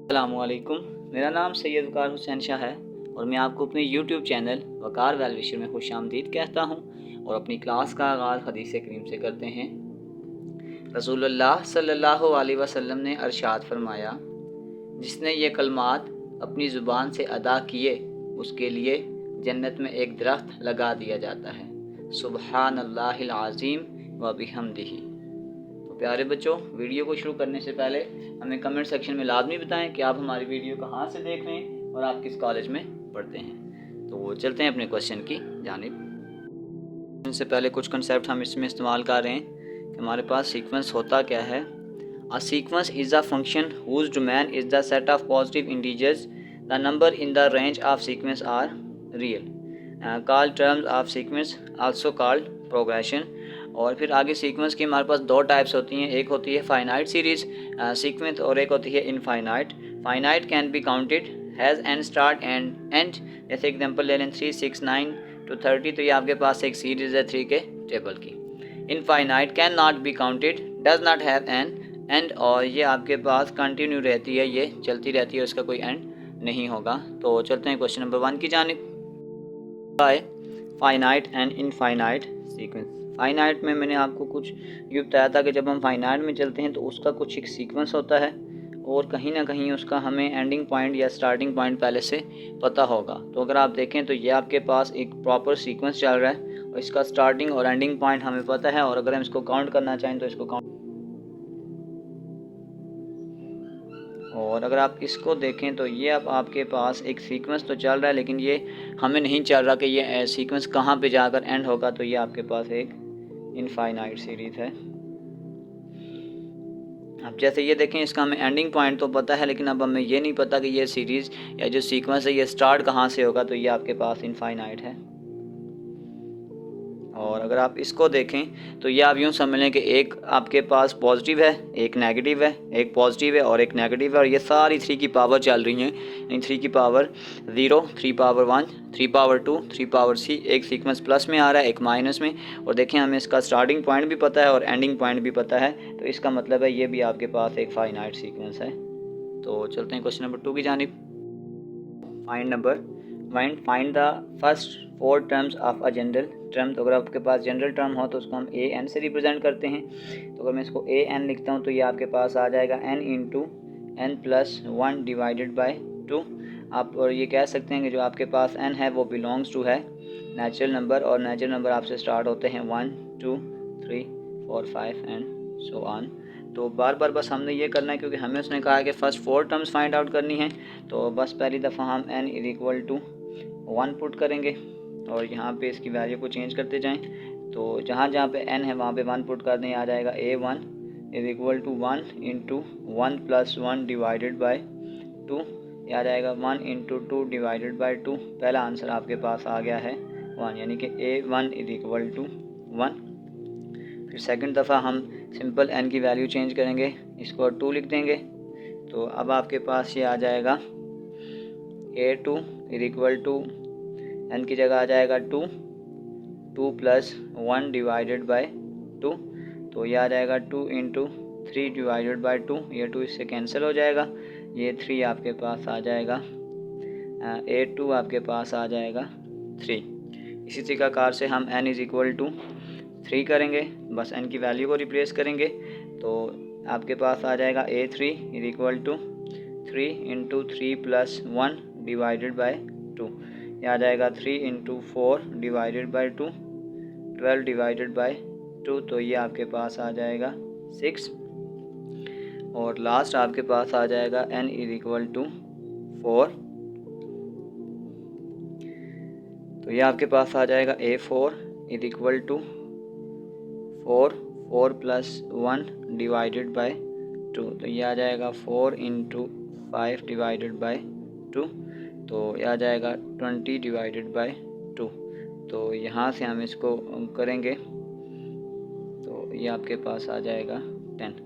अस्सलामुअलैकुम। मेरा नाम सैयद वकार हुसैन शाह है और मैं आपको अपने यूट्यूब चैनल वकार वेल विशर में खुशामदीद कहता हूँ। और अपनी क्लास का आगाज़ हदीस करीम से करते हैं। रसूलुल्लाह सल्लल्लाहु अलैहि वसल्लम ने अरशाद फरमाया, जिसने ये कलमात अपनी ज़ुबान से अदा किए उसके लिए जन्नत में एक दरख्त लगा दिया जाता है, सुबहानल्लाहिल आज़ीम व बिहम्दिही। तो प्यारे बच्चों, वीडियो को शुरू करने से पहले हमें कमेंट सेक्शन में लाजमी बताएं कि आप हमारी वीडियो कहाँ से देख रहे हैं और आप किस कॉलेज में पढ़ते हैं। तो वो चलते हैं अपने क्वेश्चन की जानिब। इससे पहले कुछ कंसेप्ट हम इसमें इस्तेमाल कर रहे हैं कि हमारे पास सीक्वेंस होता क्या है। A sequence is a function whose domain is the set of positive integers, the number in the range of sequence are real, called terms of sequence also called progression. और फिर आगे सीक्वेंस की हमारे पास दो types होती हैं, एक होती है फाइनाइट सीरीज़ सीक्वेंस और एक होती है infinite. Finite can be counted has and start and and. जैसे एग्जांपल ले लें 3, 6, 9 to 30, तो ये आपके पास एक सीरीज़ है 3 के टेबल की। Infinite can not be counted, does not have an and, और ये आपके पास कंटिन्यू रहती है, ये चलती रहती है, उसका कोई एंड नहीं होगा। तो चलते हैं क्वेश्चन नंबर 1 की जानिब। By finite and infinite sequence. Finite में मैंने आपको कुछ ये बताया था कि जब हम फाइनाइट में चलते हैं तो उसका कुछ एक सीक्वेंस होता है और कहीं ना कहीं उसका हमें एंडिंग पॉइंट या स्टार्टिंग पॉइंट पहले से पता होगा। तो अगर आप देखें तो ये आपके पास एक प्रॉपर सीक्वेंस चल रहा है और इसका स्टार्टिंग और एंडिंग पॉइंट हमें पता है। और अगर हम इसको काउंट करना चाहें तो इसको काउंट, और अगर आप इसको देखें तो ये अब आपके पास एक सीक्वेंस तो चल रहा है, लेकिन ये हमें नहीं चल रहा कि ये सीक्वेंस कहाँ पे जाकर एंड होगा। तो ये आपके पास एक इनफाइनाइट सीरीज़ है। अब जैसे ये देखें, इसका हमें एंडिंग पॉइंट तो पता है, लेकिन अब हमें ये नहीं पता कि ये सीरीज़ या जो सीक्वेंस है ये स्टार्ट कहाँ से होगा। तो ये आपके पास इनफाइनाइट है। और अगर आप इसको देखें तो ये आप यूँ समझ लें कि एक आपके पास पॉजिटिव है, एक नेगेटिव है, एक पॉजिटिव है और एक नेगेटिव है, और ये सारी 3 की पावर चल रही हैं। इन 3 की पावर 0, 3 पावर 1, 3 पावर 2, 3 पावर सी, एक सीक्वेंस प्लस में आ रहा है, एक माइनस में। और देखें, हमें इसका स्टार्टिंग पॉइंट भी पता है और एंडिंग पॉइंट भी पता है, तो इसका मतलब है ये भी आपके पास एक फाइनाइट सीक्वेंस है। तो चलते हैं क्वेश्चन नंबर 2 की जानिब। Find the first 4 terms of a general term. तो अगर आपके पास जनरल टर्म हो तो उसको हम ए एन से रिप्रेजेंट करते हैं। तो अगर मैं इसको ए एन लिखता हूँ तो ये आपके पास आ जाएगा n into n plus 1 divided by 2। आप और ये कह सकते हैं कि जो आपके पास एन है वो बिलोंग्स टू है नेचुरल नंबर, और नेचुरल नंबर आपसे स्टार्ट होते हैं 1, 2, 3, 4, 5 एंड सो ऑन। तो बार बार बस हमने ये करना है क्योंकि हमें उसने कहा है कि फ़र्स्ट 4 टर्म्स फाइंड आउट करनी है। तो बस पहली दफ़ा हम n is equal to 1 put करेंगे और यहाँ पे इसकी वैल्यू को चेंज करते जाएं। तो जहाँ जहाँ पे n है वहाँ पे 1 पुट कर दें, आ जाएगा a1 is equal to 1 into 1 plus 1 divided by 2। यह आ जाएगा 1 इंटू 2 डिवाइडेड बाई 2। पहला आंसर आपके पास आ गया है 1, यानी कि a1 इज इक्वल टू 1। फिर सेकंड दफ़ा हम सिंपल n की वैल्यू चेंज करेंगे, इसको 2 लिख देंगे। तो अब आपके पास ये आ जाएगा a2 is equal to n की जगह आ जाएगा 2, 2 प्लस 1 डिवाइडेड बाई 2। तो ये आ जाएगा 2 इंटू 3 डिवाइडेड बाई 2। ये 2 इससे कैंसिल हो जाएगा, ये 3 आपके पास आ जाएगा, a2 आपके पास आ जाएगा 3। इसी तरीक़ाकार से हम n इज़ इक्वल टू 3 करेंगे, बस n की वैल्यू को रिप्लेस करेंगे। तो आपके पास आ जाएगा a3 is equal to 3 into 3 plus 1 divided by 2। यह आ जाएगा 3 into 4 divided by 2, 12 divided by 2। तो ये आपके पास आ जाएगा 6। और लास्ट आपके पास आ जाएगा n इज इक्वल टू 4। तो ये आपके पास आ जाएगा a4 is equal to 4 plus 1 divided by 2। तो ये आ जाएगा 4 इंटू 5 डिवाइडेड बाई 2। तो ये आ जाएगा 20 डिवाइडेड बाई 2। तो यहाँ से हम इसको करेंगे तो ये आपके पास आ जाएगा 10।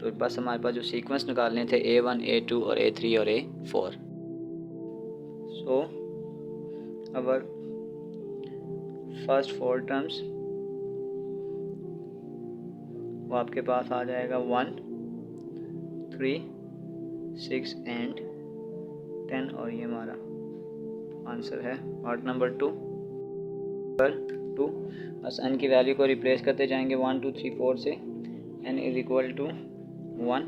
तो बस हमारे पास जो सीक्वेंस निकालने थे a1, a2 और a3 और a4। So our first 4 terms वो आपके पास आ जाएगा 1, 3, 6 and 10 और ये हमारा आंसर है पार्ट नंबर 2 पर 2। बस n की वैल्यू को रिप्लेस करते जाएंगे 1 2 3 4 से n इज इक्वल टू 1।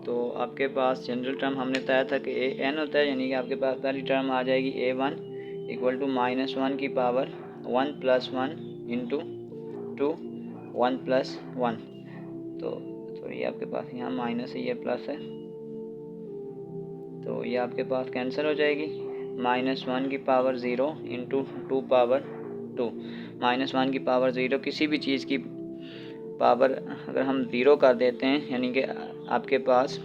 तो आपके पास जनरल टर्म हमने बताया था कि ए एन होता है, यानी कि आपके पास पहली टर्म आ जाएगी a1 इक्वल टू -1 की पावर 1 + 1 इंटू 2 1 + 1। तो ये आपके पास यहाँ माइनस है, ये प्लस है, तो ये आपके पास कैंसिल हो जाएगी। -1 की पावर 0 इंटू 2 पावर 2। -1 की पावर 0 किसी भी चीज़ की पावर अगर हम 0 कर देते हैं, यानी कि आपके पास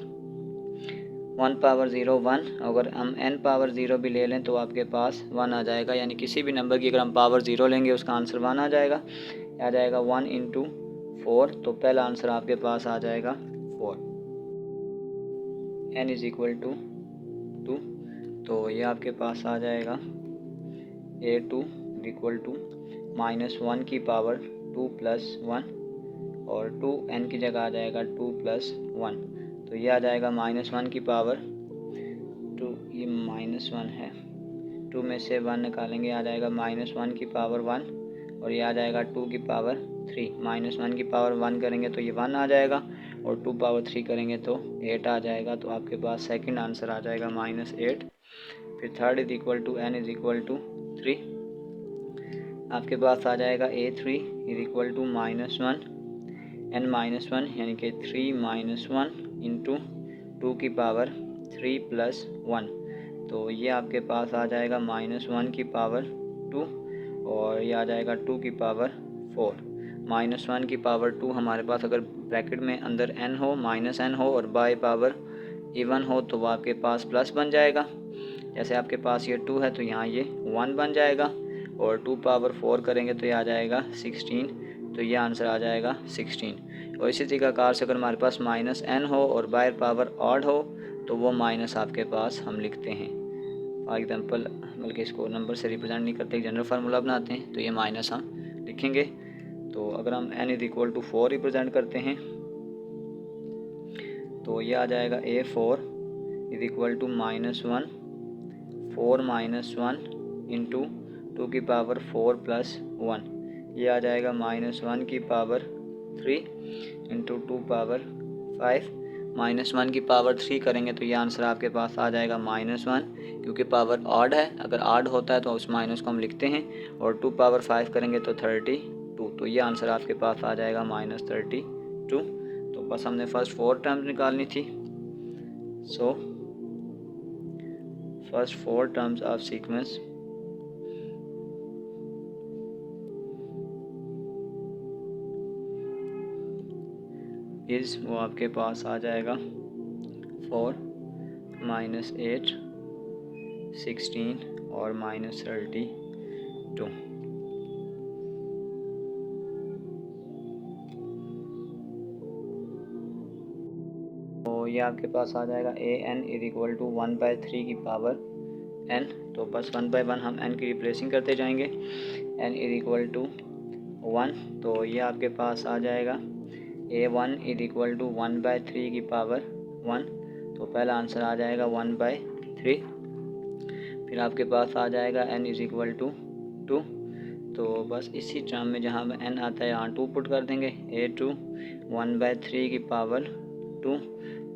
1 पावर 0 1, अगर हम n पावर 0 भी ले लें तो आपके पास 1 आ जाएगा। यानी किसी भी नंबर की अगर हम पावर 0 लेंगे उसका आंसर 1 आ जाएगा 1 इंटू 4। तो पहला आंसर आपके पास आ जाएगा 4। n is equal to 2। तो ये आपके पास आ जाएगा a2 इक्वल टू -1 की पावर 2 + 1 और 2 n की जगह आ जाएगा 2 + 1। तो ये आ जाएगा -1 की पावर 2, ये -1 है, 2 में से 1 निकालेंगे आ जाएगा -1 की पावर 1 और ये आ जाएगा 2 की पावर 3। -1 की पावर 1 करेंगे तो ये 1 आ जाएगा और 2 पावर 3 करेंगे तो 8 आ जाएगा। तो आपके पास सेकंड आंसर आ जाएगा -8। फिर third is equal to n is equal to 3। आपके पास आ जाएगा a3 is equal to -1 n-1 यानी कि 3 - 1 इंटू 2 की पावर 3 + 1। तो ये आपके पास आ जाएगा -1 की पावर 2 और ये आ जाएगा 2 की पावर 4। -1 की पावर 2 हमारे पास अगर ब्रैकेट में अंदर n हो -n हो और बाय पावर इवन हो तो वो आपके पास प्लस बन जाएगा। जैसे आपके पास ये 2 है तो यहाँ ये 1 बन जाएगा और 2 पावर 4 करेंगे तो ये आ जाएगा 16। तो ये आंसर आ जाएगा 16। और इसी तरीक़ाकार से अगर हमारे पास -n हो और बायर पावर ऑड हो तो वो माइनस आपके पास हम लिखते हैं। फॉर एग्जांपल बल्कि इसको नंबर से रिप्रेजेंट नहीं करते, जनरल फार्मूला बनाते हैं तो ये माइनस हम लिखेंगे। तो अगर हम n is equal to 4 represent करते हैं तो ये आ जाएगा a4 is equal to -1 4 - 1 into 2 की पावर 4 + 1। ये आ जाएगा -1 की पावर 3 इंटू 2 पावर 5। -1 की पावर 3 करेंगे तो ये आंसर आपके पास आ जाएगा -1, क्योंकि पावर ऑड है, अगर ऑड होता है तो उस माइनस को हम लिखते हैं। और 2 पावर 5 करेंगे तो 32। तो ये आंसर आपके पास आ जाएगा -32। तो बस हमने फर्स्ट 4 टर्म्स निकालनी थी। So first 4 terms of sequence is वो आपके पास आ जाएगा 4 -8 16 और -32। तो ये आपके पास आ जाएगा an इज इक्वल टू 1/3 की पावर n। तो बस 1 बाय 1 हम n की रिप्लेसिंग करते जाएंगे। n is equal to 1। तो ये आपके पास आ जाएगा a1 इज इक्वल टू 1/3 की पावर 1। तो पहला आंसर आ जाएगा 1/3। फिर आपके पास आ जाएगा n इज इक्वल टू 2। तो बस इसी टर्म में जहाँ n आता है यहाँ 2 पुट कर देंगे। a2 1/3 की पावर 2।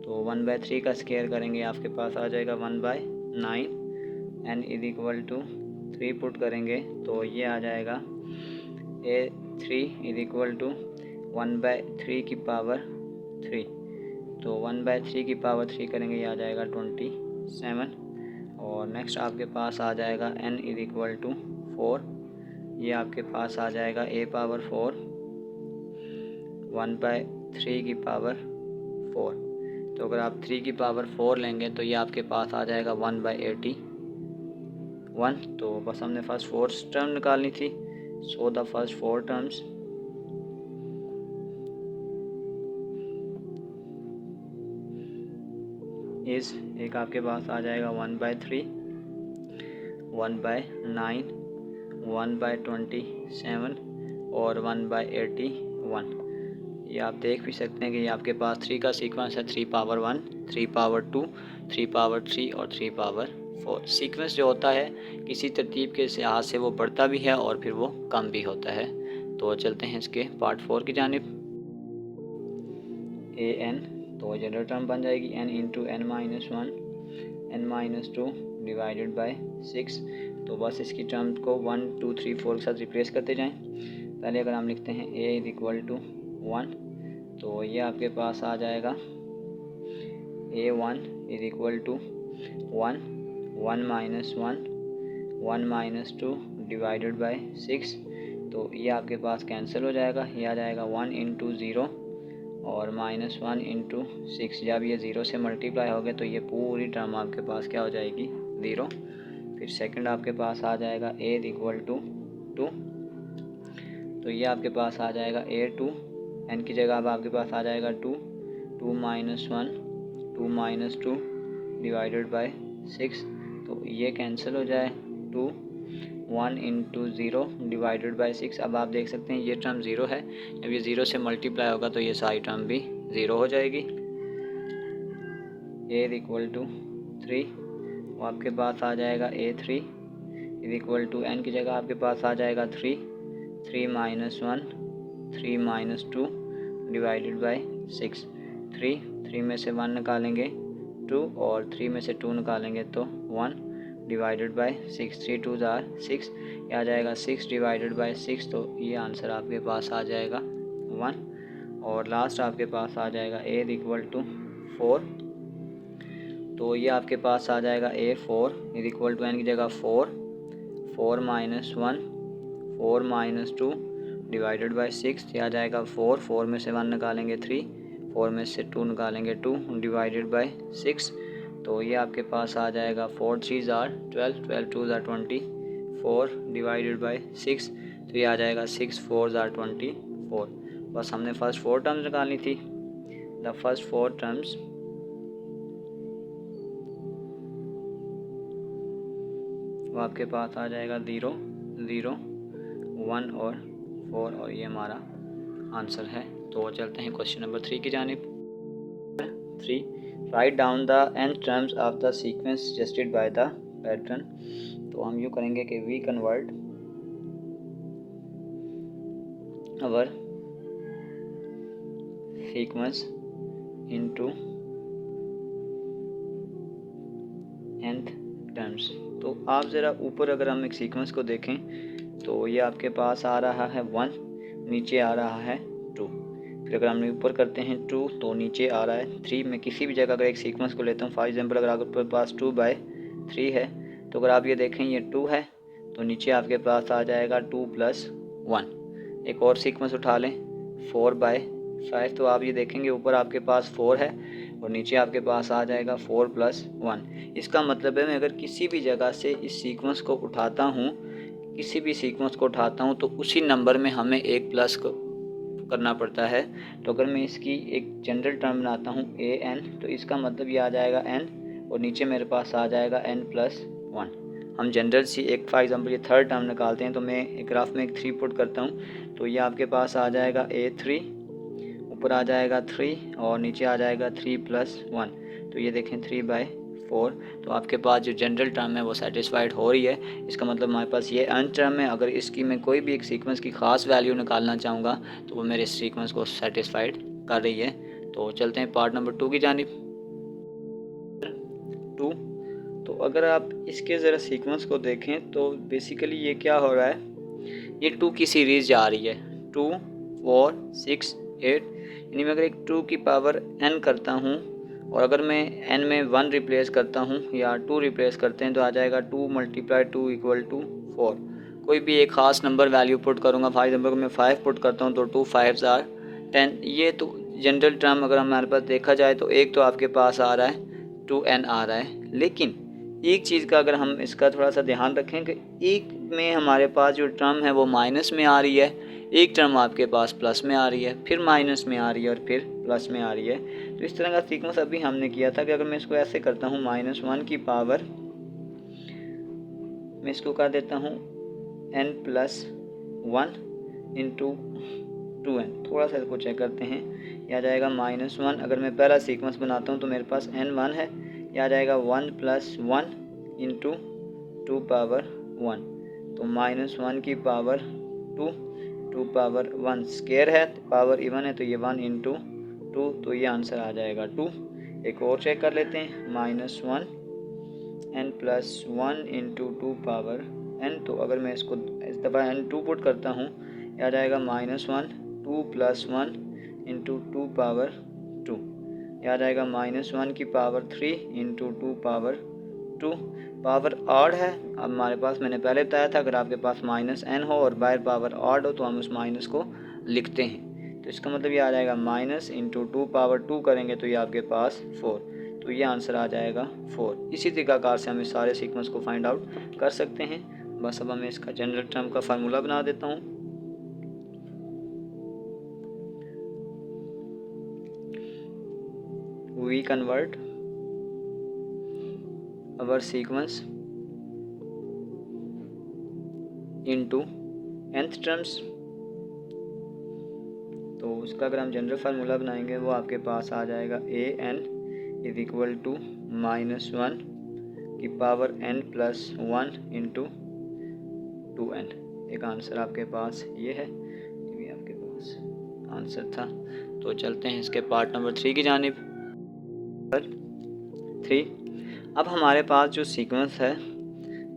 तो 1/3 का स्क्वायर करेंगे आपके पास आ जाएगा 1/9। n is equal to 3 put करेंगे तो ये आ जाएगा a3 इज इक्वल टू 1/3 की पावर 3। तो 1/3 की पावर 3 करेंगे ये आ जाएगा 27। और नेक्स्ट आपके पास आ जाएगा n इज इक्वल टू 4। ये आपके पास आ जाएगा a पावर 4 1/3 की पावर 4। तो अगर आप 3 की पावर 4 लेंगे तो ये आपके पास आ जाएगा 1/81। तो बस हमने फर्स्ट 4 टर्म निकालनी थी। सो द फर्स्ट 4 टर्म्स इस एक आपके पास आ जाएगा 1/3 1/9 1/27 और 1/81। ये आप देख भी सकते हैं कि ये आपके पास 3 का सीक्वेंस है, 3 पावर 1 3 पावर 2 3 पावर 3 और 3 पावर 4। सीक्वेंस जो होता है किसी तरतीब के लिहाज से वो बढ़ता भी है और फिर वो कम भी होता है। तो चलते हैं इसके पार्ट 4 की जानिब। ए एन, तो जनरल टर्म बन जाएगी n into n minus 1 n minus 2 divided by 6। तो बस इसकी टर्म को 1 2 3 4 के साथ रिप्लेस करते जाएं। पहले अगर हम लिखते हैं a इज इक्वल टू 1, तो ये आपके पास आ जाएगा a1 is equal to 1 1 minus 1 1 minus 2 divided by 6। तो ये आपके पास कैंसिल हो जाएगा, ये आ जाएगा 1 इंटू 0 और माइनस 1 इंटू 6। जब ये 0 से मल्टीप्लाई हो गए तो ये पूरी टर्म आपके पास क्या हो जाएगी, 0। फिर सेकंड आपके पास आ जाएगा a इज इक्वल टू 2, तो ये आपके पास आ जाएगा a2, n की जगह अब आपके पास आ जाएगा 2 2 माइनस 1 2 माइनस 2 डिवाइडेड बाई 6। तो ये कैंसिल हो जाए 2 1 इंटू 0 डिवाइडेड बाई 6। अब आप देख सकते हैं ये टर्म 0 है, जब ये 0 से मल्टीप्लाई होगा तो ये सारी टर्म भी 0 हो जाएगी। a इज इक्वल टू 3, वो आपके पास आ जाएगा a3 is equal to n की जगह आपके पास आ जाएगा 3 3 माइनस 1 3 माइनस 2 डिवाइडेड बाई 6। 3 में से 1 निकालेंगे 2 और 3 में से 2 निकालेंगे तो 1 डिवाइडेड बाई 6। 3 2 ज़ार 6, ये आ जाएगा 6 डिवाइडेड बाई 6। तो ये आंसर आपके पास आ जाएगा 1। और लास्ट आपके पास आ जाएगा a इज इक्वल टू 4, तो ये आपके पास आ जाएगा a4 is equal to n की जगह 4 माइनस 1 4 माइनस 2 डिवाइडेड बाई 6। ये आ जाएगा 4 में से 1 निकालेंगे 3 4 में से 2 निकालेंगे 2 डिवाइडेड बाई 6। तो ये आपके पास आ जाएगा 4 3 ज़ार 12 12 2 ज़ार 24 डिवाइडेड बाई 6। तो ये आ जाएगा 6 4 ज़ार 24। बस हमने फर्स्ट 4 टर्म्स निकालनी थी। द फर्स्ट 4 टर्म्स वो आपके पास आ जाएगा 0 0 1 और 4, और ये हमारा आंसर है। तो चलते हैं क्वेश्चन नंबर 3 की जानिब। 3 right down the n terms of the sequence suggested by the pattern. तो हम यूँ करेंगे कि we convert our sequence into nth terms. तो आप ज़रा ऊपर अगर हम एक सीक्वेंस को देखें तो ये आपके पास आ रहा है 1, नीचे आ रहा है 2। फिर अगर हम ऊपर करते हैं 2 तो नीचे आ रहा है 3। मैं किसी भी जगह अगर एक सीक्वेंस को लेता हूँ, फॉर एग्जांपल अगर आपके पास 2/3 है, तो अगर आप ये देखें ये 2 है तो नीचे आपके पास आ जाएगा 2 + 1। एक और सीक्वेंस उठा लें 4/5, तो आप ये देखेंगे ऊपर आपके पास 4 है और नीचे आपके पास आ जाएगा 4 + 1। इसका मतलब है मैं अगर किसी भी जगह से इस सीक्वेंस को उठाता हूँ, किसी भी सीक्वेंस को उठाता हूँ तो उसी नंबर में हमें एक प्लस करना पड़ता है। तो अगर मैं इसकी एक जनरल टर्म बनाता हूँ an, तो इसका मतलब ये आ जाएगा n और नीचे मेरे पास आ जाएगा n + 1। हम जनरल सी एक फॉर एग्जांपल ये थर्ड टर्म निकालते हैं, तो मैं एक ग्राफ में एक 3 पुट करता हूँ, तो ये आपके पास आ जाएगा a3, ऊपर आ जाएगा 3 और नीचे आ जाएगा 3 + 1। तो ये देखें 3/4। तो आपके पास जो जनरल टर्म है वो सेटिस्फाइड हो रही है। इसका मतलब हमारे पास ये n टर्म है। अगर इसकी मैं कोई भी एक सीक्वेंस की ख़ास वैल्यू निकालना चाहूँगा तो वो मेरे सीक्वेंस को सेटिस्फाइड कर रही है। तो चलते हैं पार्ट नंबर 2 की जानिब। 2, तो अगर आप इसके ज़रा सीक्वेंस को देखें तो बेसिकली ये क्या हो रहा है, ये 2 की सीरीज़ जा रही है 2 4 6 8। यानी मैं अगर एक 2 की पावर n करता हूँ और अगर मैं n में 1 रिप्लेस करता हूँ या 2 रिप्लेस करते हैं तो आ जाएगा 2 × 2 = 4। कोई भी एक ख़ास नंबर वैल्यू पुट करूँगा, फॉर एग्जांपल मैं 5 पुट करता हूँ तो 2 5 ज़ार 10। ये तो जनरल टर्म अगर हमारे पास देखा जाए तो एक तो आपके पास आ रहा है 2n आ रहा है, लेकिन एक चीज़ का अगर हम इसका थोड़ा सा ध्यान रखें कि एक में हमारे पास जो टर्म है वो माइनस में आ रही है, एक टर्म आपके पास प्लस में आ रही है, फिर माइनस में आ रही है और फिर प्लस में आ रही है। तो इस तरह का सीक्वेंस अभी हमने किया था कि अगर मैं इसको ऐसे करता हूँ -1 की पावर, मैं इसको कर देता हूँ n + 1 × 2n। थोड़ा सा इसको चेक करते हैं, यह आ जाएगा -1। अगर मैं पहला सीक्वेंस बनाता हूँ तो मेरे पास n1 है, ये आ जाएगा 1 + 1 इंटू 2 पावर 1, तो -1 की पावर 2, 2 पावर 1 स्क्वायर है, पावर इवन है तो ये 1 इंटू 2, तो ये आंसर आ जाएगा 2। एक और चेक कर लेते हैं, -1 n + 1 इंटू 2 पावर n, तो अगर मैं इसको इस दफ़ा n2 पुट करता हूँ, ये आ जाएगा -1 2 + 1 इंटू 2 पावर 2, ये आ जाएगा -1 की power 3 into 2 power 2। Power odd है अब हमारे पास, मैंने पहले बताया था अगर आपके पास -n हो और बाहर पावर ऑड हो तो हम उस माइनस को लिखते हैं। तो इसका मतलब ये आ जाएगा माइनस इंटू 2 पावर 2 करेंगे तो ये आपके पास 4, तो ये आंसर आ जाएगा 4। इसी तरीक़ाकार से हम इस सारे सीक्वेंस को फाइंड आउट कर सकते हैं। बस अब मैं इसका जनरल टर्म का फार्मूला बना देता हूँ। We convert our sequence into nth terms, तो उसका अगर हम जनरल फार्मूला बनाएंगे वो आपके पास आ जाएगा an इज इक्वल टू -1 की पावर n + 1 इंटू 2n। एक आंसर आपके पास ये है, ये भी आपके पास आंसर था। तो चलते हैं इसके पार्ट नंबर 3 की जानिब। 3, अब हमारे पास जो सीक्वेंस है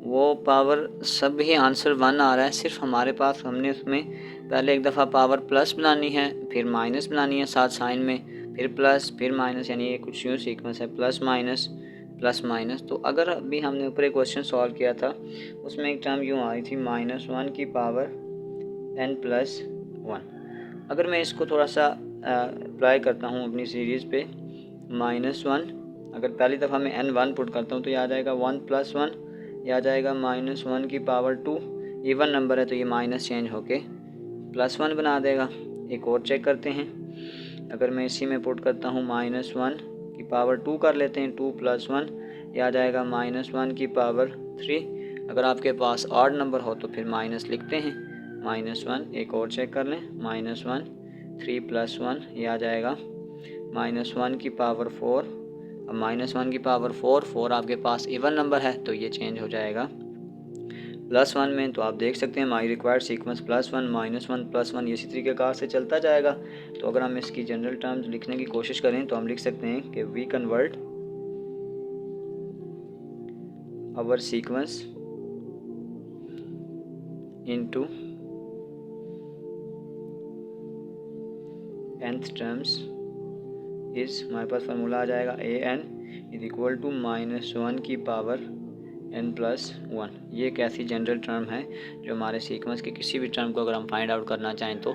वो पावर सब ही आंसर 1 आ रहा है, सिर्फ हमारे पास हमने उसमें पहले एक दफ़ा पावर प्लस बनानी है, फिर माइनस बनानी है साथ साइन में, फिर प्लस, फिर माइनस, यानी ये कुछ यूँ सीक्वेंस है प्लस माइनस प्लस माइनस। तो अगर अभी हमने ऊपर एक क्वेश्चन सॉल्व किया था उसमें एक टर्म यूँ आ रही थी -1 की पावर n + 1। अगर मैं इसको थोड़ा सा अप्लाई करता हूँ अपनी सीरीज़ पे, -1 अगर पहली दफ़ा मैं n1 पुट करता हूँ तो ये आ जाएगा 1 + 1, ये आ जाएगा -1 की पावर 2, इवन नंबर है तो ये माइनस चेंज होके +1 बना देगा। एक और चेक करते हैं, अगर मैं इसी में पुट करता हूँ -1 की पावर 2 कर लेते हैं, 2 + 1, ये आ जाएगा -1 की पावर 3। अगर आपके पास ऑड नंबर हो तो फिर माइनस लिखते हैं, -1। एक और चेक कर लें, -1 3 + 1, ये आ जाएगा -1 की पावर 4। अब -1 की पावर 4 आपके पास इवन नंबर है तो ये चेंज हो जाएगा +1 में। तो आप देख सकते हैं माई रिक्वायर्ड सीक्वेंस +1 -1 +1 इसी तरीके कार से चलता जाएगा। तो अगर हम इसकी जनरल टर्म्स लिखने की कोशिश करें तो हम लिख सकते हैं कि we convert our sequence into nth terms इस, हमारे पास फार्मूला आ जाएगा an इज इक्वल टू -1 की पावर n + 1। ये एक ऐसी जनरल टर्म है जो हमारे सीक्वेंस के किसी भी टर्म को अगर हम फाइंड आउट करना चाहें तो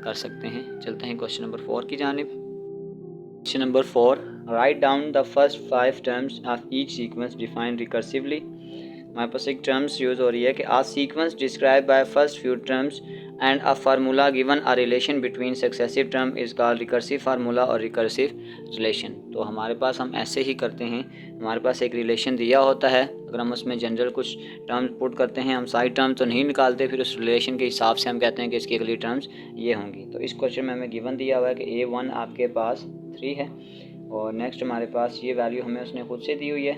कर सकते हैं। चलते हैं क्वेश्चन नंबर 4 की जानिब। Question number 4, write down the first 5 terms of each sequence defined recursively. हमारे पास एक टर्म्स यूज़ हो रही है कि a sequence describe by first few terms and a formula given a relation between successive term is called recursive formula और recursive relation. तो हमारे पास हम ऐसे ही करते हैं, हमारे पास एक रिलेशन दिया होता है, अगर हम उसमें जनरल कुछ टर्म्स पुट करते हैं, हम साइड टर्म तो नहीं निकालते, फिर उस रिलेशन के हिसाब से हम कहते हैं कि इसकी अगली टर्म्स ये होंगी। तो इस क्वेश्चन में हमें गिवन दिया हुआ है कि a1 आपके पास 3 है और नेक्स्ट हमारे पास ये वैल्यू हमें उसने खुद से दी हुई है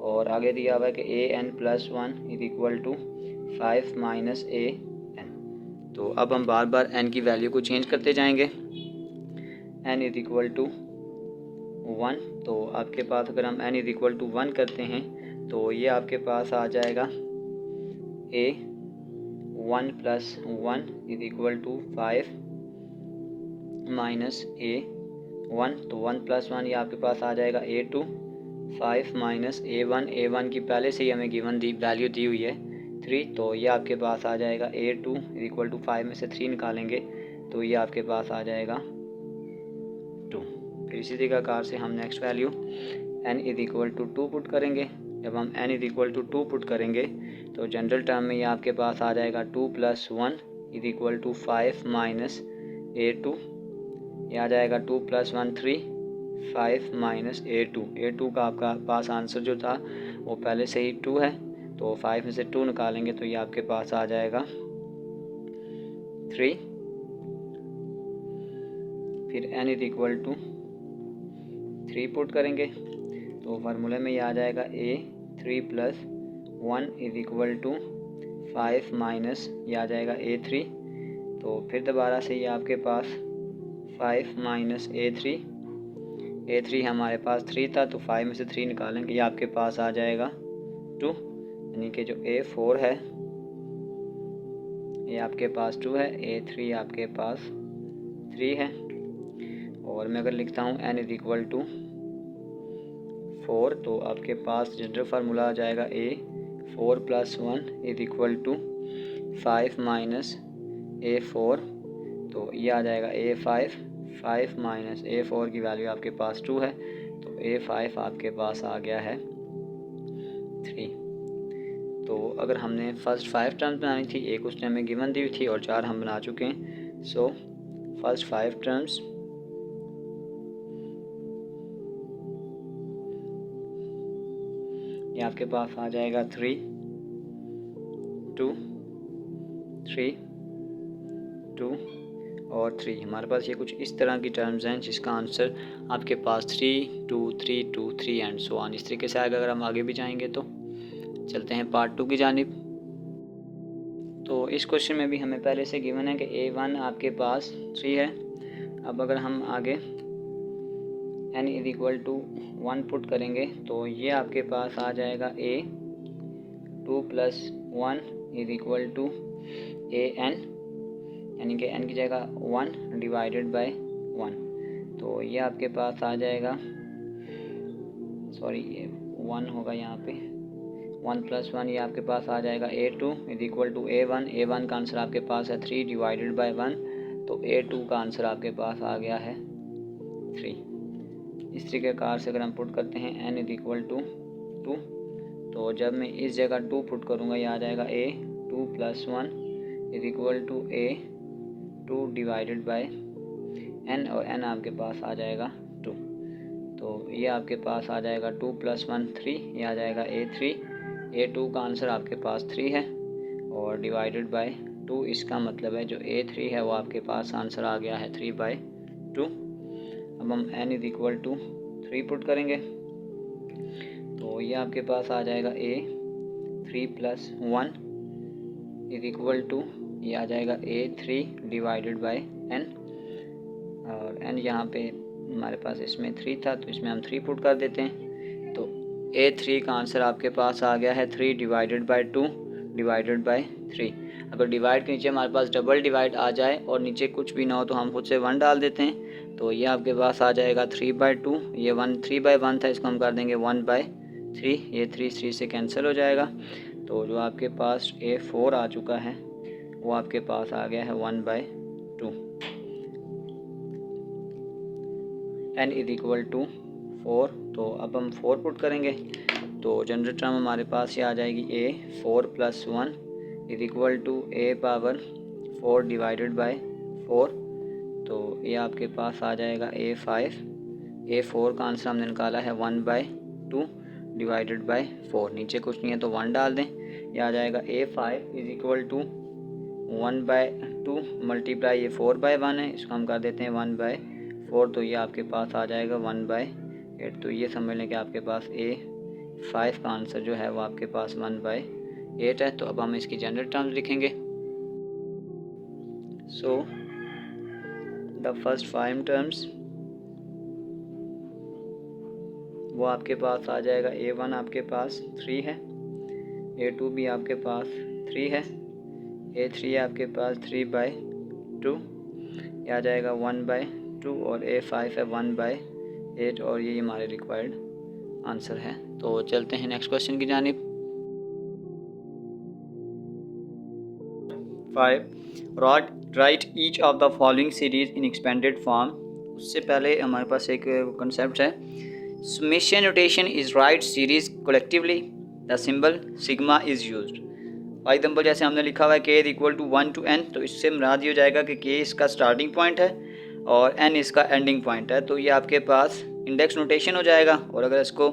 और आगे दिया हुआ है कि an + 1 is equal to 5 - an। तो अब हम बार बार n की वैल्यू को चेंज करते जाएंगे। n इज इक्वल टू 1, तो आपके पास अगर हम n इज इक्वल टू 1 करते हैं तो ये आपके पास आ जाएगा a 1 + 1 is equal to 5 - a1, तो 1 + 1 ये आपके पास आ जाएगा a2, 5 - a1 की पहले से ही हमें गिवन वैल्यू दी हुई है 3, तो ये आपके पास आ जाएगा a2 इज इक्वल टू 5 में से 3 निकालेंगे तो ये आपके पास आ जाएगा 2। फिर इसी तरीक़ाकार से हम next value n is equal to 2 put करेंगे। जब हम n is equal to 2 put करेंगे तो जनरल टर्म में ये आपके पास आ जाएगा 2 + 1 इज इक्वल टू 5 - a2, ये आ जाएगा 2 + 1 3, 5 - a2 का आपका पास आंसर जो था वो पहले से ही 2 है, तो 5 में से 2 निकालेंगे तो ये आपके पास आ जाएगा 3। फिर n is equal to 3 put करेंगे तो फार्मूले में ये आ जाएगा A3 + 1 = 5 माइनस ये आ जाएगा A3। तो फिर दोबारा से ये आपके पास 5 माइनस A3 हमारे पास 3 था, तो 5 में से 3 निकालेंगे, ये आपके पास आ जाएगा 2, यानी कि जो A4 है ये आपके पास 2 है, A3 आपके पास 3 है। और मैं अगर लिखता हूँ n = 4, तो आपके पास जनरल फार्मूला आ जाएगा A4 + 1 = 5 माइनस A4, तो ये आ जाएगा A5 माइनस A4 की वैल्यू आपके पास 2 है, तो A5 आपके पास आ गया है 3। तो अगर हमने फर्स्ट 5 टर्म्स बनानी थी, एक उसने हमें गिवन दी हुई थी और 4 हम बना चुके हैं। सो फर्स्ट 5 टर्म्स ये आपके पास आ जाएगा 3 2 3 2 और 3। हमारे पास ये कुछ इस तरह की टर्म्स हैं जिसका आंसर आपके पास 3 2 3 2 3 एंड सो ऑन। इस तरीके से आएगा। अगर हम आगे भी जाएंगे तो चलते हैं पार्ट 2 की जानिब। तो इस क्वेश्चन में भी हमें पहले से गिवन है कि A1 आपके पास 3 है। अब अगर हम आगे n = 1 पुट करेंगे तो ये आपके पास आ जाएगा A2 + 1 = AN, यानी कि n की जगह 1 / 1। तो ये आपके पास आ जाएगा, सॉरी ये 1 होगा यहाँ पे, 1 + 1 ये आपके पास आ जाएगा A2 = A1। A1 का आंसर आपके पास है 3 / 1, तो A2 का आंसर आपके पास आ गया है 3। इस तरीके कार से अगर हम पुट करते हैं n = 2, तो जब मैं इस जगह 2 पुट करूँगा ये आ जाएगा A2 + 1 = A2 / n, और n आपके पास आ जाएगा 2। तो ये आपके पास आ जाएगा 2 + 1 3, ये आ जाएगा A3। A2 का आंसर आपके पास 3 है और /2, इसका मतलब है जो A3 है वो आपके पास आंसर आ गया है 3/2। अब हम n = 3 पुट करेंगे तो ये आपके पास आ जाएगा A3 + 1 = ये आ जाएगा A3 / n, और n यहाँ पे हमारे पास इसमें 3 था तो इसमें हम 3 पुट कर देते हैं। तो A3 का आंसर आपके पास आ गया है 3 / 2 / 3। अगर डिवाइड के नीचे हमारे पास डबल डिवाइड आ जाए और नीचे कुछ भी ना हो तो हम खुद से 1 डाल देते हैं। तो ये आपके पास आ जाएगा 3/2, ये 3/1 था, इसको हम कर देंगे 1/3, ये 3 से कैंसिल हो जाएगा। तो जो आपके पास A4 आ चुका है वो आपके पास आ गया है 1/2। n = 4, तो अब हम 4 पुट करेंगे तो जनरल टर्म हमारे पास ये आ जाएगी A4 + 1 = A⁴ / 4। तो ये आपके पास आ जाएगा A5। A4 का आंसर हमने निकाला है 1/2 / 4, नीचे कुछ नहीं है तो 1 डाल दें, ये आ जाएगा A5 = 1/2 मल्टीप्लाई ये 4/1 है, इसको हम कर देते हैं 1/4, तो ये आपके पास आ जाएगा 1/8। तो ये समझ लें कि आपके पास A5 का आंसर जो है वो आपके पास 1/8 है। तो अब हम इसकी जनरल टर्म्स लिखेंगे। सो द फर्स्ट 5 टर्म्स वो आपके पास आ जाएगा A1 आपके पास 3 है, A2 भी आपके पास 3 है, A3 आपके पास 3/2, ये आ जाएगा 1/2, और A5 है 1/8, और ये हमारे रिक्वायर्ड आंसर है। तो चलते हैं नेक्स्ट क्वेश्चन की जानिब। 5 right each of the following series in expanded form. उससे पहले हमारे पास एक कंसेप्ट है, summation notation is write series collectively, the symbol sigma is used। For example जैसे हमने लिखा हुआ है k = 1 to n, तो इससे मुराद ये हो जाएगा कि k इसका स्टार्टिंग पॉइंट है और n इसका एंडिंग पॉइंट है, तो ये आपके पास इंडेक्स नोटेशन हो जाएगा। और अगर इसको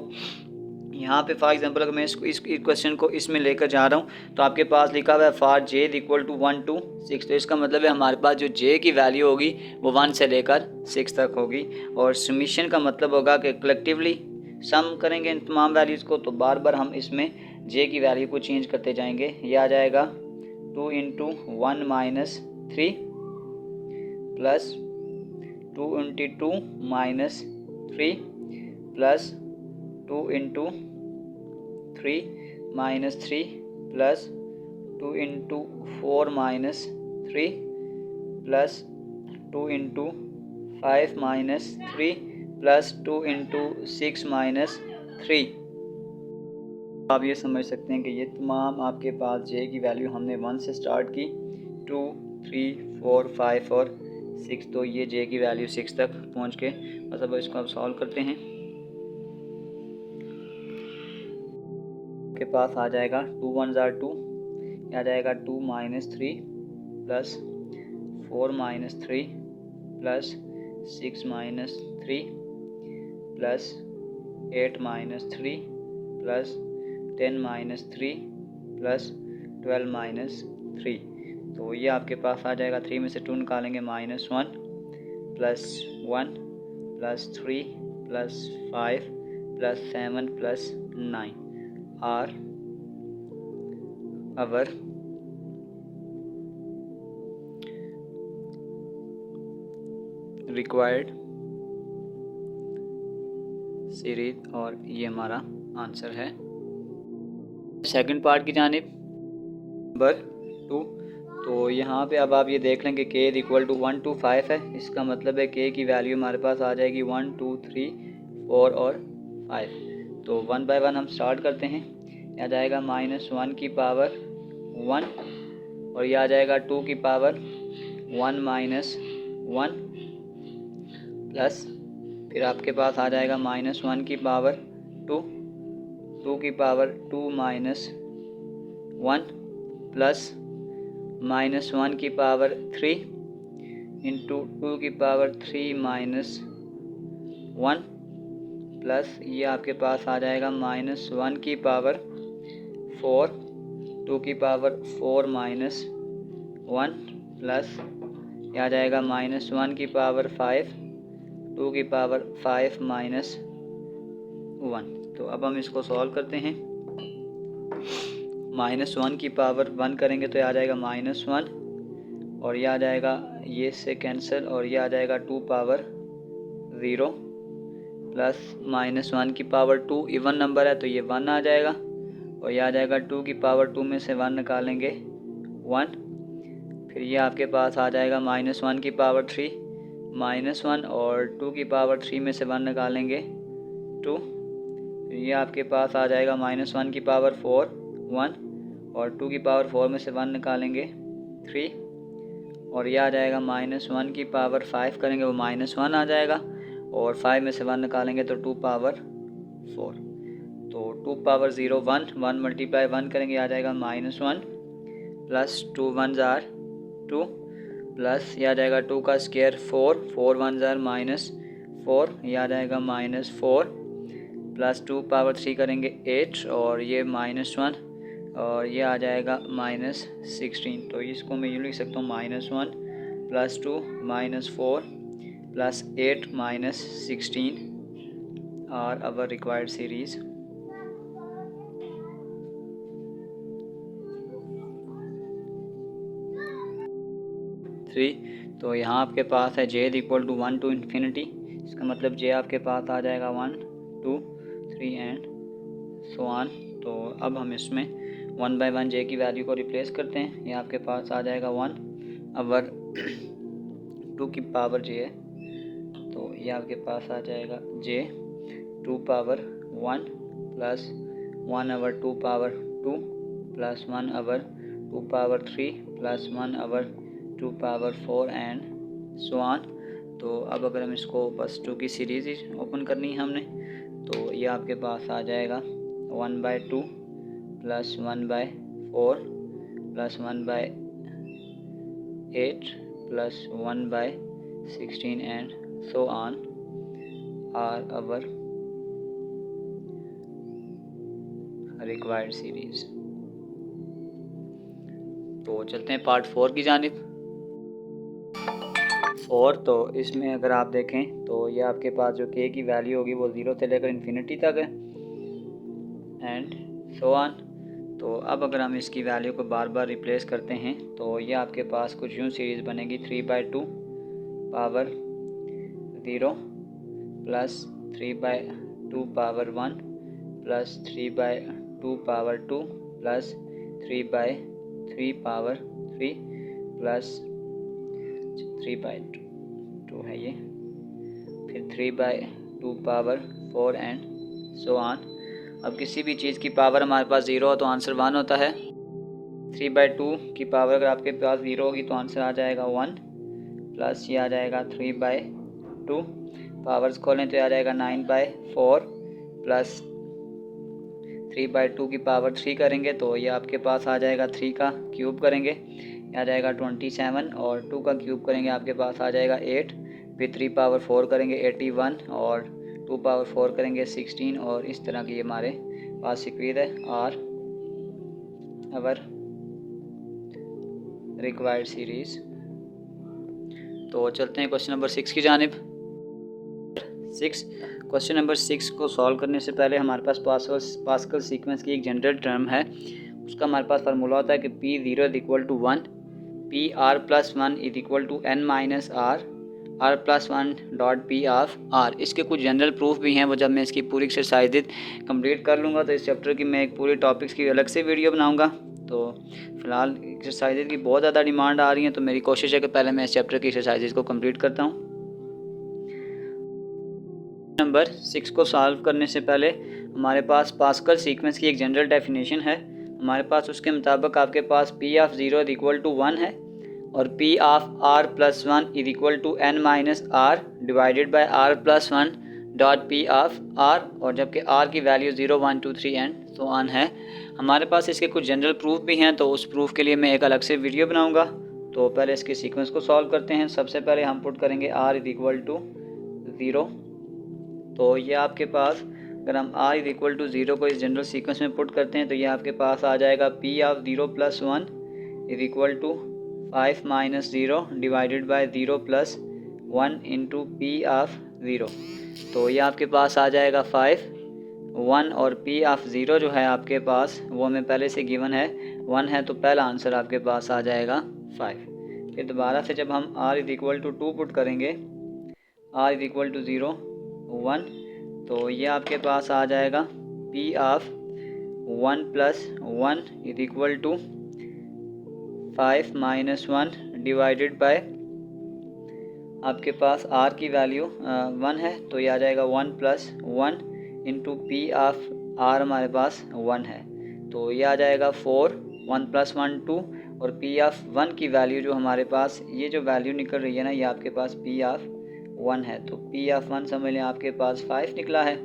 यहाँ पे फॉर एग्जांपल अगर मैं इस क्वेश्चन को इसमें लेकर जा रहा हूँ तो आपके पास लिखा हुआ है फॉर j = 1 to 6, तो इसका मतलब है हमारे पास जो j की वैल्यू होगी वो 1 से लेकर 6 तक होगी। और समीशन का मतलब होगा कि कलेक्टिवली सम करेंगे इन तमाम वैल्यूज़ को तो बार बार हम इसमें जे की वैल्यू को चेंज करते जाएंगे। यह आ जाएगा 2 into 1 minus 3 plus 2 into 2 minus 3 plus 2 into 3 minus 3 plus 2 into 4 minus 3 plus 2 into 5 minus 3 plus 2 into 6 minus 3। आप ये समझ सकते हैं कि ये तमाम आपके पास जे की वैल्यू हमने 1 से स्टार्ट की, 2, 3, 4, 5 और 6, तो ये जे की वैल्यू 6 तक पहुंच के बस अब इसको आप सॉल्व करते हैं। आपके पास आ जाएगा 2 1 जार 2, आ जाएगा 2 minus 3 plus 4 minus 3 plus 6 minus 3 plus 8 minus 3 plus 10 minus 3 plus 12 minus 3। तो ये आपके पास आ जाएगा, 3 में से 2 निकालेंगे -1 plus 1 plus 3 plus 5 plus 7 plus 9 are our required series, और ये हमारा आंसर है। सेकंड पार्ट की जानिब नंबर 2, तो यहाँ पे अब आप ये देख लें कि k इक्वल टू 1 to 5 है। इसका मतलब है k की वैल्यू हमारे पास आ जाएगी 1 2 3 4 और 5। तो 1 बाय 1 हम स्टार्ट करते हैं। यह आ जाएगा -1 की पावर 1 और यह आ जाएगा 2 की पावर 1 माइनस 1 प्लस फिर आपके पास आ जाएगा -1 की पावर 2, 2 की पावर 2 माइनस 1 प्लस -1 की पावर 3 इंटू 2 की पावर 3 माइनस 1 प्लस ये आपके पास आ जाएगा -1 की पावर 4, 2 की पावर 4 माइनस 1 प्लस ये आ जाएगा -1 की पावर 5, 2 की पावर 5 माइनस 1। तो अब हम इसको सॉल्व करते हैं। -1 की पावर 1 करेंगे तो ये आ जाएगा -1 और यह आ जाएगा ये से कैंसिल और यह आ जाएगा 2 पावर 0 प्लस -1 की पावर 2 इवन नंबर है तो ये 1 आ जाएगा और यह आ जाएगा 2 की पावर 2 में से 1 निकालेंगे 1। फिर ये आपके पास आ जाएगा -1 की पावर 3 -1 और 2 की पावर 3 में से 1 निकालेंगे 2। ये आपके पास आ जाएगा -1 की पावर 4 1 और 2 की पावर 4 में से 1 निकालेंगे 3 और यह आ जाएगा -1 की पावर 5 करेंगे वो -1 आ जाएगा और 5 में से 1 निकालेंगे तो 2 पावर 4। तो 2 पावर 0 1 1 मल्टीप्लाई 1 करेंगे आ जाएगा -1 प्लस 2 1 जार 2 प्लस यह आ जाएगा 2 का स्क्वायर 4 4 1 जार -4 यह आ जाएगा -4 प्लस 2 पावर 3 करेंगे 8 और ये -1 और ये आ जाएगा -16। तो इसको मैं यूँ लिख सकता हूँ -1 plus 2 -4 plus 8 -16 are our required series. तो यहाँ आपके पास है j equal to 1 to infinity। इसका मतलब j आपके पास आ जाएगा 1 2 3 एंड सो ऑन। तो अब हम इसमें 1 बाय 1 j की वैल्यू को रिप्लेस करते हैं। ये आपके पास आ जाएगा 1 अवर 2 की पावर j है तो ये आपके पास आ जाएगा j 2 power 1 plus 1 our 2 power 2 plus 1 our 2 power 3 plus 1 our 2 power 4 and so on. तो अब अगर हम इसको बस 2 की सीरीज़ ओपन करनी है हमने तो ये आपके पास आ जाएगा 1 by 2 plus 1 by 4 plus 1 by 8 plus 1 by 16 and so on are our required series. तो चलते हैं पार्ट 4 की जानिब। 4, तो इसमें अगर आप देखें तो ये आपके पास जो k की वैल्यू होगी वो 0 से लेकर इन्फिनिटी तक है एंड सो ऑन। तो अब अगर हम इसकी वैल्यू को बार बार रिप्लेस करते हैं तो ये आपके पास कुछ यूँ सीरीज़ बनेगी 3/2 power 0 plus 3/2 power 1 plus 3/2 power 2 plus 3/3 power 3 plus 3/2 है ये, फिर 3/2 पावर 4 एंड सो ऑन। अब किसी भी चीज़ की पावर हमारे पास 0 हो तो आंसर 1 होता है। 3/2 की पावर अगर आपके पास 0 होगी तो आंसर आ जाएगा 1 प्लस ये आ जाएगा 3/2, पावर्स खोलें तो आ जाएगा 9/4 प्लस 3/2 की पावर 3 करेंगे तो ये आपके पास आ जाएगा 3 का क्यूब करेंगे आ जाएगा 27 और 2 का क्यूब करेंगे आपके पास आ जाएगा 8, फिर 3 पावर 4 करेंगे 81 और 2 पावर 4 करेंगे 16 और इस तरह की हमारे पास सीक्वेंस है और अवर रिक्वायर्ड सीरीज। तो चलते हैं क्वेश्चन नंबर 6 की जानिब। क्वेश्चन नंबर 6 को सॉल्व करने से पहले हमारे पास पास्कल सीक्वेंस की एक जनरल टर्म है, उसका हमारे पास फार्मूला होता है कि P0 is equal to 1, PR+1 is equal to N minus R, R+1 dot P of R। इसके कुछ जनरल प्रूफ भी हैं, वो जब मैं इसकी पूरी एक्सरसाइज कंप्लीट कर लूँगा तो इस चैप्टर की मैं एक पूरी टॉपिक्स की अलग से वीडियो बनाऊँगा। तो फ़िलहाल एक्सरसाइज की बहुत ज़्यादा डिमांड आ रही है, तो मेरी कोशिश है कि पहले मैं इस चैप्टर की एक्सरसाइज को कंप्लीट करता हूँ। नंबर 6 को सॉल्व करने से पहले हमारे पास पास्कल सीक्वेंस की एक जनरल डेफिनेशन है। हमारे पास उसके मुताबिक आपके पास P of 0 is equal to 1 है और P of R+1 is equal to N minus R divided by R+1 dot P of R, और जबकि R की वैल्यू 0 1 2 3 एंड सो ऑन है। हमारे पास इसके कुछ जनरल प्रूफ भी हैं, तो उस प्रूफ के लिए मैं एक अलग से वीडियो बनाऊँगा। तो पहले इसके सीक्वेंस को सॉल्व करते हैं। सबसे पहले हम पुट करेंगे R इज इक्वल टू 0, तो ये आपके पास अगर हम R इज इक्वल टू 0 को इस जनरल सीक्वेंस में पुट करते हैं तो ये आपके पास आ जाएगा P of 0 plus 1 is equal to 5 minus 0 divided by 0 plus 1 into P of 0। तो ये आपके पास आ जाएगा 5, 1 और P ऑफ 0 जो है आपके पास वो हमें पहले से गिवन है 1 है, तो पहला आंसर आपके पास आ जाएगा 5। फिर दोबारा से जब हम R is equal to 2 put करेंगे, R इज इक्वल टू 0 1, तो ये आपके पास आ जाएगा P of 1 plus 1 is equal to 5 minus 1 divided by आपके पास R की वैल्यू 1 है, तो ये आ जाएगा 1 plus 1 into P of R हमारे पास 1 है, तो ये आ जाएगा 4, 1 प्लस 1 2 और P ऑफ 1 की वैल्यू जो हमारे पास ये जो वैल्यू निकल रही है ना, ये आपके पास P ऑफ 1 है, तो P ऑफ 1 समझ लें आपके पास 5 निकला है,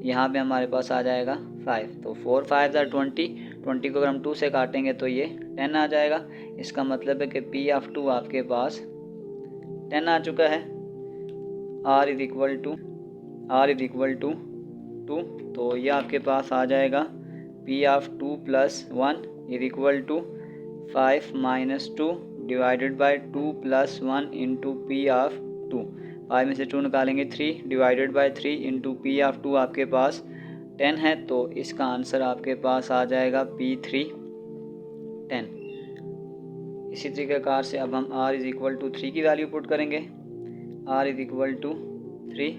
यहाँ पे हमारे पास आ जाएगा 5। तो 4 5 20 को अगर हम 2 से काटेंगे तो ये 10 आ जाएगा। इसका मतलब है कि P ऑफ 2 आपके पास 10 आ चुका है। R इज इक्वल टू 2, तो ये आपके पास आ जाएगा P of 2 plus 1 is equal to 5 minus 2 divided by 2 plus 1 into P of 2। 5 में से 2 निकालेंगे 3 divided by 3 into P of 2 आपके पास 10 है, तो इसका आंसर आपके पास आ जाएगा P3 10। इसी तरीक़ेकार से अब हम R इज इक्वल टू 3 की वैल्यू पुट करेंगे, R इज इक्वल टू 3,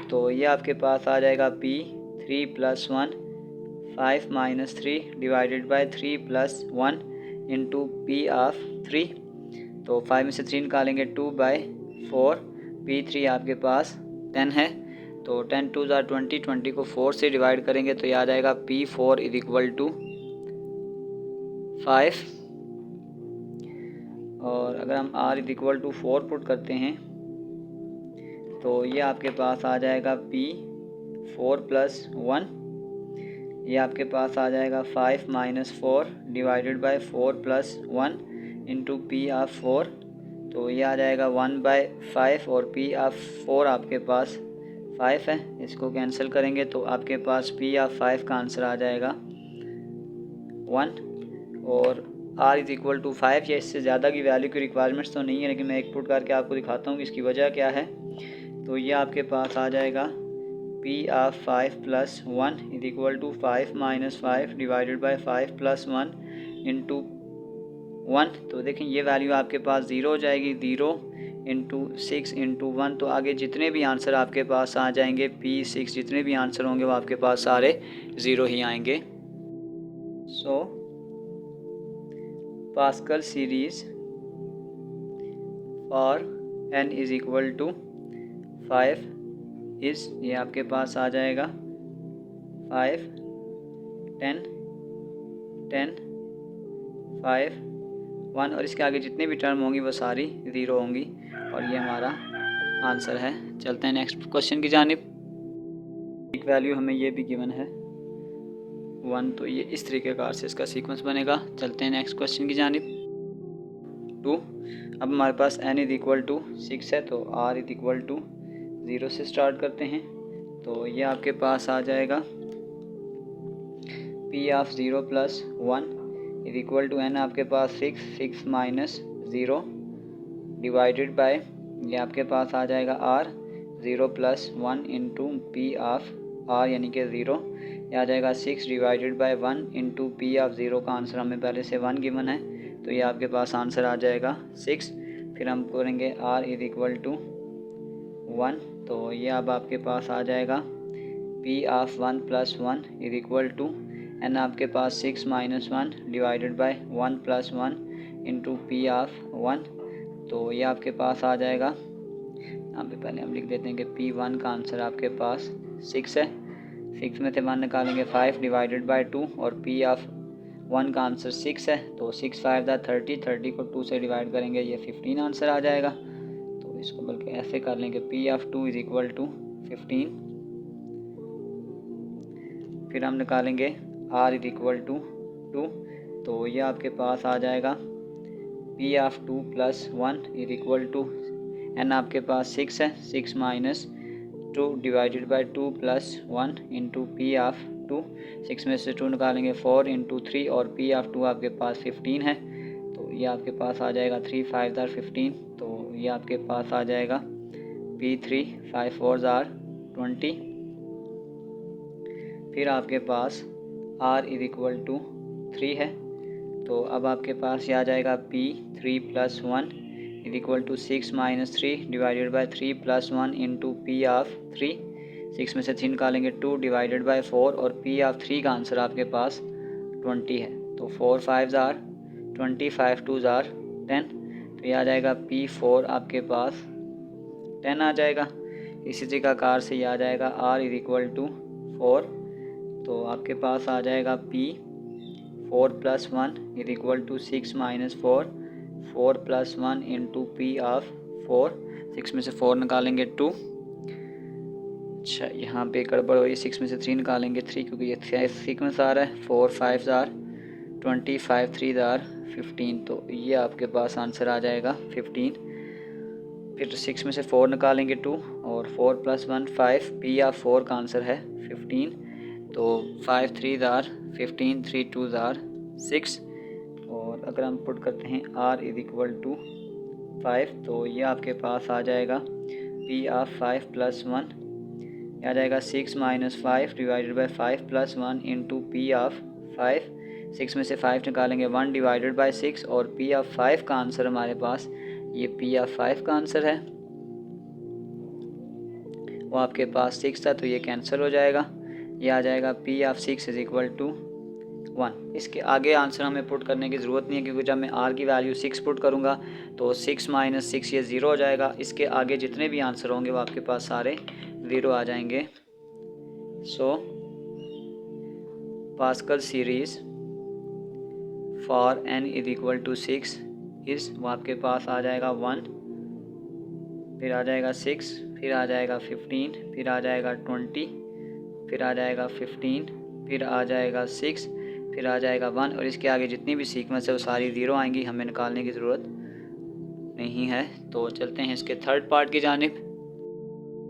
तो ये आपके पास आ जाएगा P3 plus 1 5 minus 3 divided by 3 plus 1 into P of 3, तो 5 में से 3 निकालेंगे 2/4, P3 आपके पास 10 है, तो 10 2 ज़ा 20 को 4 से डिवाइड करेंगे तो ये आ जाएगा P4 इज इक्वल टू 5, और अगर हम R is equal to 4 put करते हैं तो ये आपके पास आ जाएगा P4 प्लस 1, ये आपके पास आ जाएगा 5 minus 4 divided by 4 plus 1 into P of 4, तो ये आ जाएगा 1/5 और P ऑफ 4 आपके पास 5 है, इसको कैंसिल करेंगे तो आपके पास P ऑफ 5 का आंसर आ जाएगा 1, और r इज़ इक्वल टू 5 या इससे ज़्यादा की वैल्यू की रिक्वायरमेंट्स तो नहीं है, लेकिन मैं एक पुट करके आपको दिखाता हूँ कि इसकी वजह क्या है। तो ये आपके पास आ जाएगा p of 5 plus 1 is equal to 5 minus 5 divided by 5 plus 1 into 1। तो देखें ये वैल्यू आपके पास 0 हो जाएगी, 0 इंटू 6 इंटू 1। तो आगे जितने भी आंसर आपके पास आ जाएंगे P6 जितने भी आंसर होंगे वो आपके पास सारे 0 ही आएंगे। So Pascal series for n is equal to 5 is ये आपके पास आ जाएगा 5 10 10 5 1 और इसके आगे जितने भी टर्म होंगी वो सारी 0 होंगी और ये हमारा आंसर है। चलते हैं नेक्स्ट क्वेश्चन की जानिब। एक वैल्यू हमें ये भी गिवन है 1, तो ये इस तरीके कार से इसका सीक्वेंस बनेगा। चलते हैं नेक्स्ट क्वेश्चन की जानिब। 2 अब हमारे पास n इज इक्वल टू 6 है, तो r इज इक्वल टू 0 से स्टार्ट करते हैं। तो ये आपके पास आ जाएगा p of 0 plus 1 is equal to n आपके पास 6 माइनस 0 डिवाइडेड बाय ये आपके पास आ जाएगा r 0 plus 1 into P of r यानी कि 0, ये आ जाएगा 6 divided by 1 into P of 0 का आंसर हमें पहले से 1 गिवन है, तो ये आपके पास आंसर आ जाएगा 6। फिर हम करेंगे r इज इक्वल टू 1, तो ये अब आपके पास आ जाएगा p of 1 plus 1 is equal to n आपके पास 6 minus 1 divided by 1 plus 1 into P of 1। तो ये आपके पास आ जाएगा, यहाँ पे पहले हम लिख देते हैं कि p1 का आंसर आपके पास 6 है। 6 में से 1 निकालेंगे 5 डिवाइडेड बाय 2 और p ऑफ 1 का आंसर 6 है, तो 6 5 दा 30 को 2 से डिवाइड करेंगे ये 15 आंसर आ जाएगा। तो इसको बल्कि ऐसे कर लेंगे p of 2 is equal to 15। फिर हम निकालेंगे r इज इक्वल टू 2, तो ये आपके पास आ जाएगा p of 2 plus 1 is equal to n आपके पास 6 है, 6 minus 2 divided by 2 plus 1 into P of 2। 6 में से 2 निकालेंगे 4 इंटू 3 और p ऑफ 2 आपके पास 15 है, तो ये आपके पास आ जाएगा 3 5 जार 15, तो ये आपके पास आ जाएगा p3 5 4 जार 20। फिर आपके पास r इज इक्वल टू 3 है, तो अब आपके पास ये आ जाएगा p3 plus 1 is equal to 6 minus 3 divided by 3 plus 1 into P of 3। 6 में से 3 निकालेंगे 2 डिवाइडेड बाई 4 और p ऑफ 3 का आंसर आपके पास 20 है, तो 4 5 जार 20 5 2 जार 10, तो ये आ जाएगा p4 आपके पास 10 आ जाएगा। इसी तरीका कार से ये आ जाएगा r इज इक्वल टू 4, तो आपके पास आ जाएगा p4 plus 1 is equal to 6 minus 4 plus 1 into P of 4। 6 में से 4 निकालेंगे 2, अच्छा यहाँ पे गड़बड़ हो रही है, 6 में से 3 निकालेंगे 3 क्योंकि ये सीक्वेंस आ रहा है। 4 5 जार 20 5 3 जार 15, तो ये आपके पास आंसर आ जाएगा 15। फिर 6 में से 4 निकालेंगे 2 और 4 प्लस 1 5, पी ऑफ 4 का आंसर है 15, तो 5 3 जार 15 3 2 जार 6। और अगर हम पुट करते हैं r इज इक्वल टू 5, तो ये आपके पास आ जाएगा p ऑफ 5 प्लस 1, ये आ जाएगा 6 minus 5 divided by 5 plus 1 into P of 5। 6 में से 5 निकालेंगे 1 डिवाइडेड बाई 6 और p ऑफ 5 का आंसर हमारे पास ये p ऑफ 5 का आंसर है, वो आपके पास 6 था, तो ये कैंसिल हो जाएगा। ये आ जाएगा p of 6 is equal to 1। इसके आगे आंसर हमें पुट करने की ज़रूरत नहीं है, क्योंकि जब मैं r की वैल्यू 6 पुट करूँगा तो 6 माइनस 6 ये 0 हो जाएगा। इसके आगे जितने भी आंसर होंगे वो आपके पास सारे 0 आ जाएंगे। So Pascal series for n is equal to 6 is वो आपके पास आ जाएगा 1, फिर आ जाएगा 6, फिर आ जाएगा 15, फिर आ जाएगा 20, फिर आ जाएगा 15, फिर आ जाएगा 6, फिर आ जाएगा 1 और इसके आगे जितनी भी सीक्वेंस है वो सारी 0 आएंगी, हमें निकालने की ज़रूरत नहीं है। तो चलते हैं इसके थर्ड पार्ट की जानिब।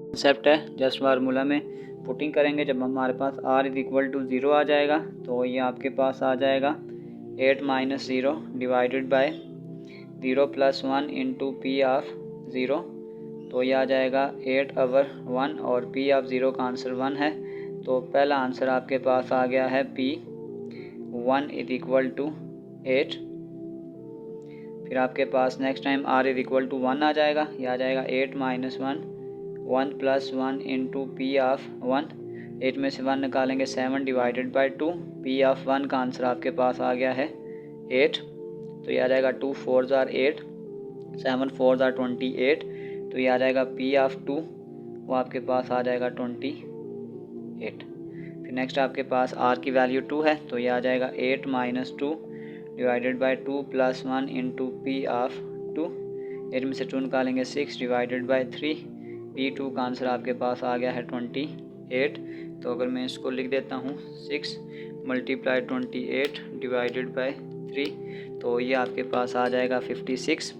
कंसेप्ट है जस्ट फार्मूला में पुटिंग करेंगे। जब हमारे पास r इज इक्वल टू 0 आ जाएगा तो ये आपके पास आ जाएगा 8 minus 0 divided by 0 plus 1 into P of 0, तो ये आ जाएगा 8 ओवर 1 और पी ऑफ 0 का आंसर 1 है। तो पहला आंसर आपके पास आ गया है पी 1 इज इक्वल टू 8। फिर आपके पास next time r is equal to 1 आ जाएगा। ये आ जाएगा 8 minus 1 1 plus 1 into P of 1। 8 में से 1 निकालेंगे 7 डिवाइडेड बाई 2। पी ऑफ 1 का आंसर आपके पास आ गया है 8। तो ये आ जाएगा 2 4 आर 8, 7 4 आर 28। तो ये आ जाएगा पी ऑफ 2, वो आपके पास आ जाएगा 28। फिर नेक्स्ट आपके पास आर की वैल्यू 2 है, तो ये आ जाएगा 8 minus 2 divided by 2 plus 1 into P of 2। 8 में से 2 निकालेंगे 6 डिवाइडेड बाई 3। पी 2 का आंसर आपके पास आ गया है 28। तो अगर मैं इसको लिख देता हूँ 6 मल्टीप्लाई 28 डिवाइडेड बाई 3, तो ये आपके पास आ जाएगा 56।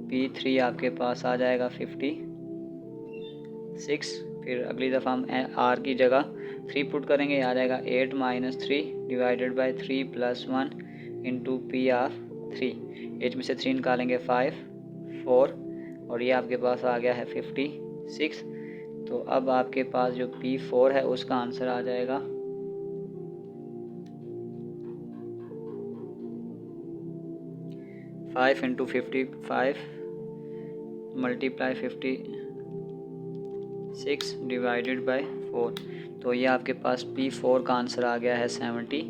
P3 आपके पास आ जाएगा 56। फिर अगली दफ़ा हम R की जगह 3 पुट करेंगे। आ जाएगा 8 minus 3 divided by 3 plus 1 into P of 3। 8 में से 3 निकालेंगे 5 4 और ये आपके पास आ गया है 56। तो अब आपके पास जो P4 है उसका आंसर आ जाएगा 5 इंटू 55 मल्टीप्लाई 56 डिवाइडेड बाई 4। तो ये आपके पास P4 का आंसर आ गया है 70।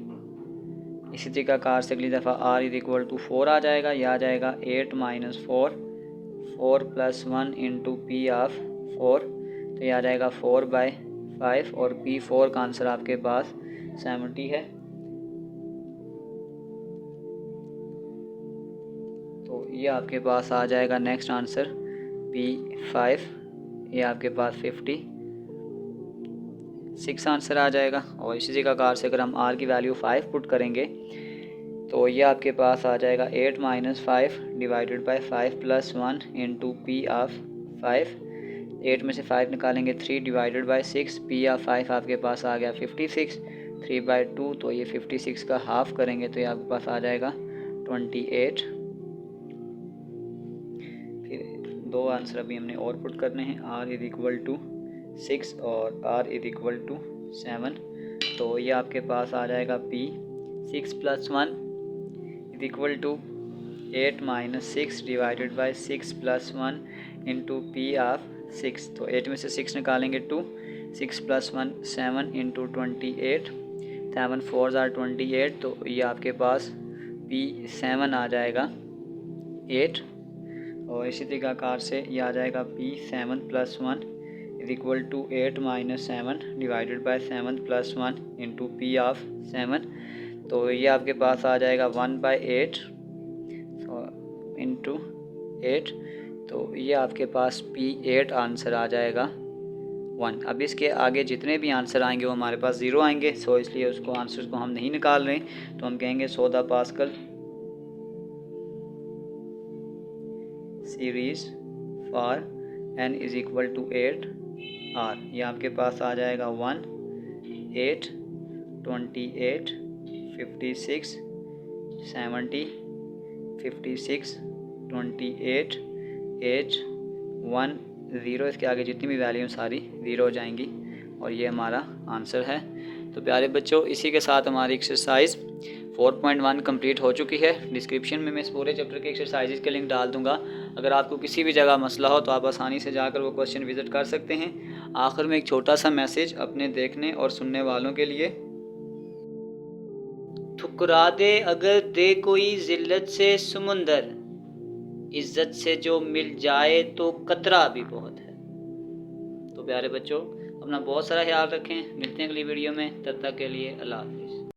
इसी तरीक़ाकार से अगली दफ़ा R इज इक्वल टू 4 आ जाएगा। यह आ जाएगा 8 minus 4 4 plus 1 into P of 4। तो ये आ जाएगा 4 बाई 5 और P4 का आंसर आपके पास 70 है। तो ये आपके पास आ जाएगा नेक्स्ट आंसर P5, ये आपके पास 56 आंसर आ जाएगा। और इसी तरीक़ाकार से अगर हम R की वैल्यू 5 पुट करेंगे तो ये आपके पास आ जाएगा 8 minus 5 divided by 5 plus 1 into P of 5। 8 में से 5 निकालेंगे 3 डिवाइडेड बाई 6। पी ऑफ 5 आपके पास आ गया 56। 3 बाई 2, तो ये 56 का हाफ करेंगे तो ये आपके पास आ जाएगा 28। फिर 2 आंसर अभी हमने और पुट करने हैं। R इज इक्वल टू 6 और R इज इक्वल टू 7। तो ये आपके पास आ जाएगा P 6 plus 1 is equal to 8 minus 6 divided by 6 plus 1 into P of 6। तो 8 में से 6 निकालेंगे 2, 6 प्लस 1 7 इंटू 28। 7 4 आर 28। तो ये आपके पास P7 आ जाएगा 8। और इसी तरीक़ाकार से ये आ जाएगा P7 plus 1 is equal to 8 minus 7 divided by 7 plus 1 into P of 7। तो ये आपके पास आ जाएगा 1/8 इंटू 8। तो ये आपके पास P8 आंसर आ जाएगा 1। अब इसके आगे जितने भी आंसर आएंगे वो हमारे पास 0 आएंगे। सो इसलिए उसको आंसर्स को हम नहीं निकाल रहे, तो हम कहेंगे 14 Pascal series for n is equal to 8 R। ये आपके पास आ जाएगा 1 8 28 56 70 56 28 8 1 0। इसके आगे जितनी भी वैल्यू सारी 0 हो जाएंगी और ये हमारा आंसर है। तो प्यारे बच्चों, इसी के साथ हमारी एक्सरसाइज 4.1 कंप्लीट हो चुकी है। डिस्क्रिप्शन में मैं इस पूरे चैप्टर के एक्सरसाइजेज के लिंक डाल दूंगा। अगर आपको किसी भी जगह मसला हो तो आप आसानी से जाकर वो क्वेश्चन विज़िट कर सकते हैं। आखिर में एक छोटा सा मैसेज अपने देखने और सुनने वालों के लिए। ठुकरा दे अगर दे कोई जिल्लत से समुंदर, इज्जत से जो मिल जाए तो कतरा भी बहुत है। तो प्यारे बच्चों, अपना बहुत सारा ख्याल रखें। मिलते हैं अगली वीडियो में, तब तक के लिए अल्लाह हाफ़िज़।